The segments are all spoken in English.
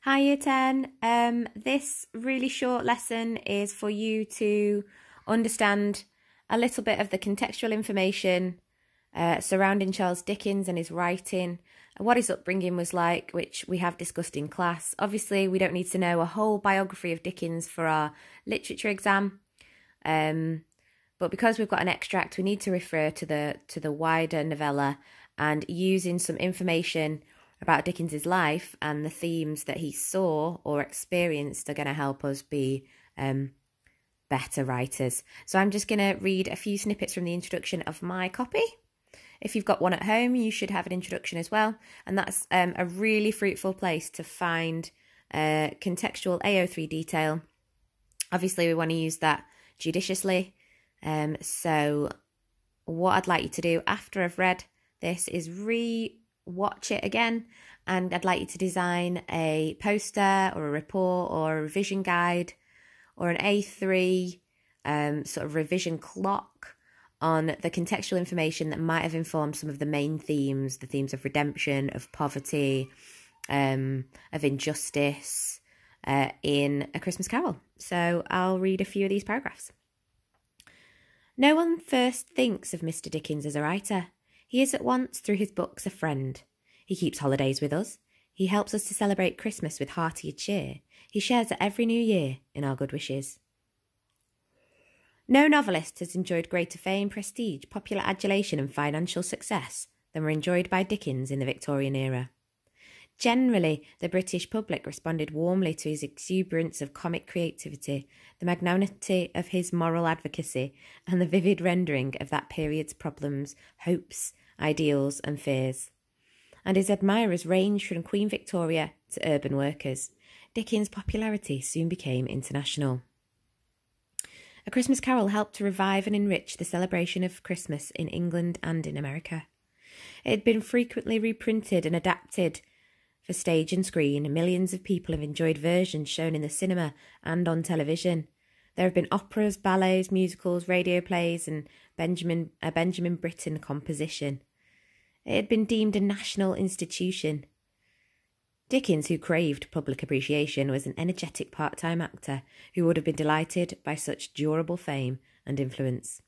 Hi Year 10. This really short lesson is for you to understand a little bit of the contextual information surrounding Charles Dickens and his writing, and what his upbringing was like, which we have discussed in class. Obviously, we don't need to know a whole biography of Dickens for our literature exam, but because we've got an extract, we need to refer to the wider novella, and using some information about Dickens's life and the themes that he saw or experienced are going to help us be better writers. So I'm just going to read a few snippets from the introduction of my copy. If you've got one at home, you should have an introduction as well. And that's a really fruitful place to find contextual A03 detail. Obviously, we want to use that judiciously. So what I'd like you to do after I've read this is watch it again, and I'd like you to design a poster or a report or a revision guide or an A3 sort of revision clock on the contextual information that might have informed some of the main themes, the themes of redemption, of poverty, of injustice in A Christmas Carol. So I'll read a few of these paragraphs. No one first thinks of Mr. Dickens as a writer. He is at once, through his books, a friend. He keeps holidays with us. He helps us to celebrate Christmas with heartier cheer. He shares at every new year in our good wishes. No novelist has enjoyed greater fame, prestige, popular adulation and financial success than were enjoyed by Dickens in the Victorian era. Generally, the British public responded warmly to his exuberance of comic creativity, the magnanimity of his moral advocacy, and the vivid rendering of that period's problems, hopes, ideals and fears. And his admirers ranged from Queen Victoria to urban workers. Dickens' popularity soon became international. A Christmas Carol helped to revive and enrich the celebration of Christmas in England and in America. It had been frequently reprinted and adapted for stage and screen, and millions of people have enjoyed versions shown in the cinema and on television. There have been operas, ballets, musicals, radio plays, and a Benjamin Britten composition. It had been deemed a national institution. Dickens, who craved public appreciation, was an energetic part-time actor who would have been delighted by such durable fame and influence.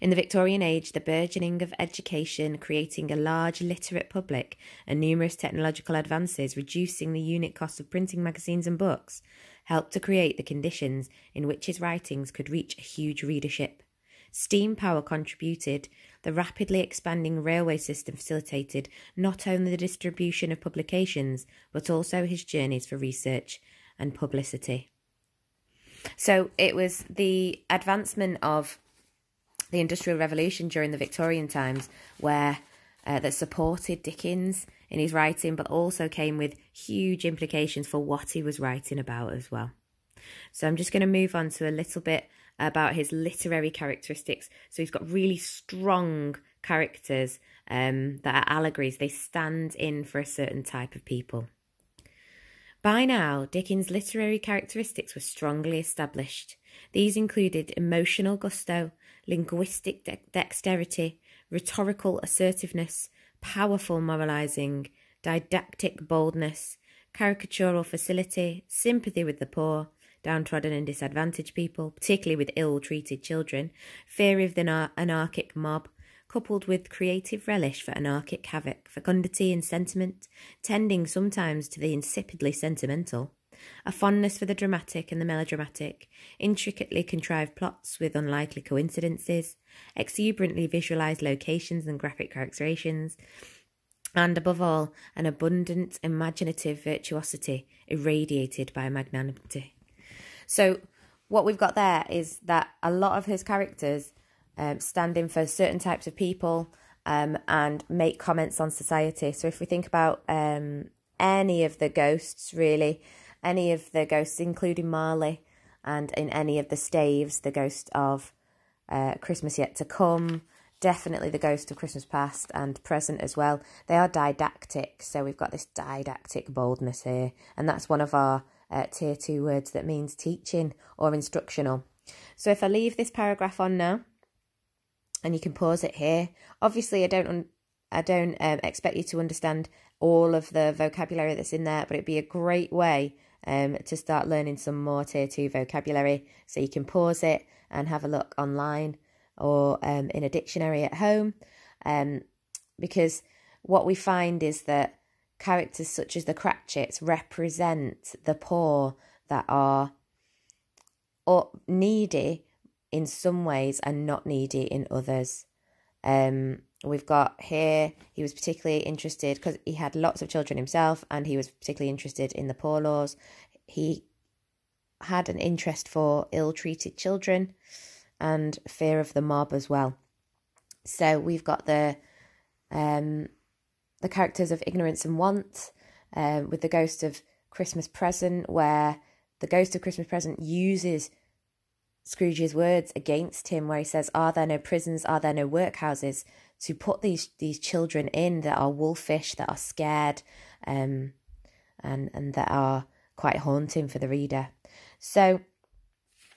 In the Victorian age, the burgeoning of education, creating a large literate public, and numerous technological advances, reducing the unit cost of printing magazines and books, helped to create the conditions in which his writings could reach a huge readership. Steam power contributed. The rapidly expanding railway system facilitated not only the distribution of publications, but also his journeys for research and publicity. So it was the advancement of the Industrial Revolution during the Victorian times where that supported Dickens in his writing, but also came with huge implications for what he was writing about as well. So I'm just going to move on to a little bit about his literary characteristics. So he's got really strong characters that are allegories. They stand in for a certain type of people. By now, Dickens' literary characteristics were strongly established. These included emotional gusto, linguistic dexterity, rhetorical assertiveness, powerful moralising, didactic boldness, caricatural facility, sympathy with the poor, downtrodden and disadvantaged people, particularly with ill-treated children, fear of the anarchic mob, coupled with creative relish for anarchic havoc, fecundity and sentiment, tending sometimes to the insipidly sentimental, a fondness for the dramatic and the melodramatic, intricately contrived plots with unlikely coincidences, exuberantly visualised locations and graphic characterizations, and above all, an abundant imaginative virtuosity irradiated by magnanimity. So what we've got there is that a lot of his characters stand in for certain types of people and make comments on society. So if we think about any of the ghosts, really, any of the ghosts, including Marley, and in any of the staves, the ghost of Christmas Yet to Come, definitely the ghost of Christmas Past and present as well, they are didactic. So we've got this didactic boldness here, and that's one of our tier 2 words that means teaching or instructional. So if I leave this paragraph on now, and you can pause it here. Obviously, I don't expect you to understand all of the vocabulary that's in there, but it'd be a great way to start learning some more tier 2 vocabulary. So you can pause it and have a look online or in a dictionary at home, because what we find is that characters such as the Cratchits represent the poor that are needy in some ways and not needy in others. We've got here, he was particularly interested because he had lots of children himself, and he was particularly interested in the poor laws. He had an interest for ill-treated children and fear of the mob as well. So we've got the characters of Ignorance and Want, with the Ghost of Christmas Present, where the Ghost of Christmas Present uses Scrooge's words against him, where he says, "Are there no prisons? Are there no workhouses?" to put these children in that are wolfish, that are scared, and that are quite haunting for the reader. So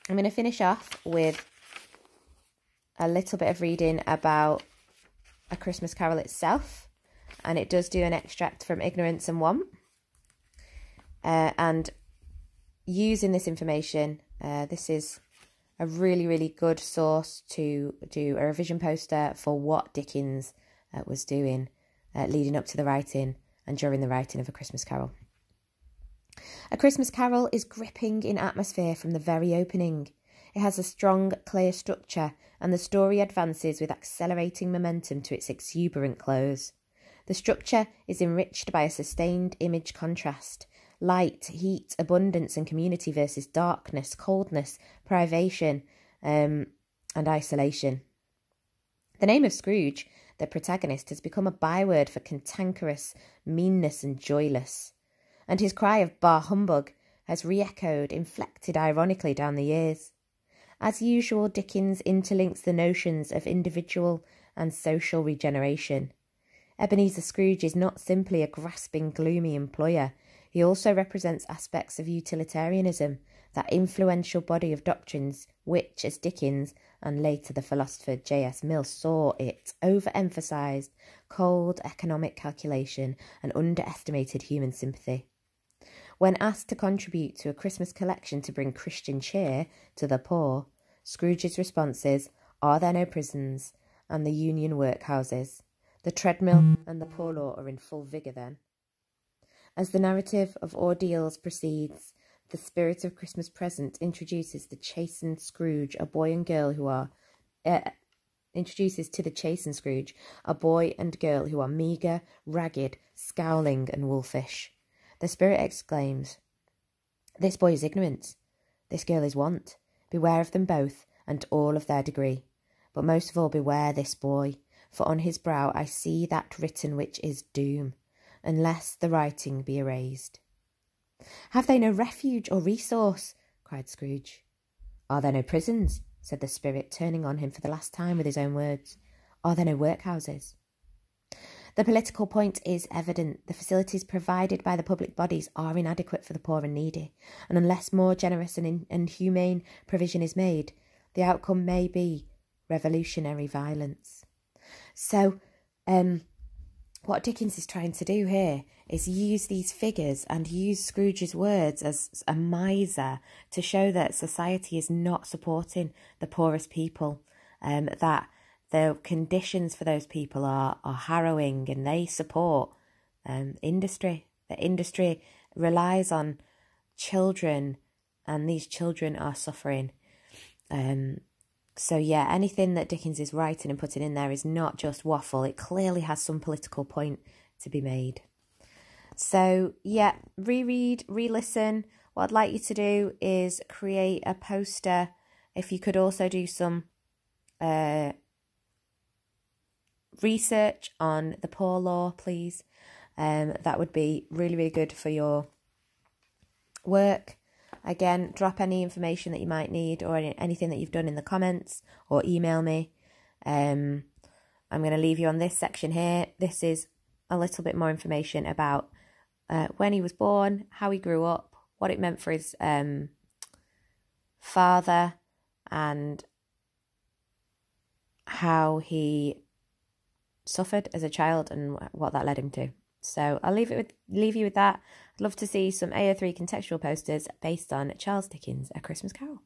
I'm going to finish off with a little bit of reading about A Christmas Carol itself, and it does do an extract from Ignorance and Want. And using this information, this is a really, really good source to do a revision poster for what Dickens was doing leading up to the writing and during the writing of A Christmas Carol. A Christmas Carol is gripping in atmosphere from the very opening. It has a strong, clear structure, and the story advances with accelerating momentum to its exuberant close. The structure is enriched by a sustained image contrast. Light, heat, abundance and community versus darkness, coldness, privation, and isolation. The name of Scrooge, the protagonist, has become a byword for cantankerous meanness and joyless, and his cry of "Bah humbug" has re-echoed, inflected ironically down the years. As usual, Dickens interlinks the notions of individual and social regeneration. Ebenezer Scrooge is not simply a grasping, gloomy employer. He also represents aspects of utilitarianism, that influential body of doctrines which, as Dickens and later the philosopher J.S. Mill saw it, overemphasised cold economic calculation and underestimated human sympathy. When asked to contribute to a Christmas collection to bring Christian cheer to the poor, Scrooge's response is, "Are there no prisons and the union workhouses? The treadmill and the poor law are in full vigour then." As the narrative of ordeals proceeds, the spirit of Christmas Present introduces the chastened Scrooge, a boy and girl who are meagre, ragged, scowling, and wolfish. The spirit exclaims, "This boy is ignorance, this girl is want. Beware of them both, and all of their degree. But most of all beware this boy, for on his brow I see that written which is doom, unless the writing be erased." "Have they no refuge or resource?" cried Scrooge. "Are there no prisons?" said the spirit, turning on him for the last time with his own words. "Are there no workhouses?" The political point is evident. The facilities provided by the public bodies are inadequate for the poor and needy, and unless more generous and humane provision is made, the outcome may be revolutionary violence. So, what Dickens is trying to do here is use these figures and use Scrooge's words as a miser to show that society is not supporting the poorest people, that the conditions for those people are harrowing, and they support industry. The industry relies on children, and these children are suffering. So yeah, anything that Dickens is writing and putting in there is not just waffle. It clearly has some political point to be made. So yeah, reread, re-listen. What I'd like you to do is create a poster. If you could also do some research on the poor law, please. That would be really, really good for your work. Again, drop any information that you might need or anything that you've done in the comments, or email me. I'm going to leave you on this section here. This is a little bit more information about when he was born, how he grew up, what it meant for his father, and how he suffered as a child and what that led him to. So I'll leave you with that. I'd love to see some A03 contextual posters based on Charles Dickens' A Christmas Carol.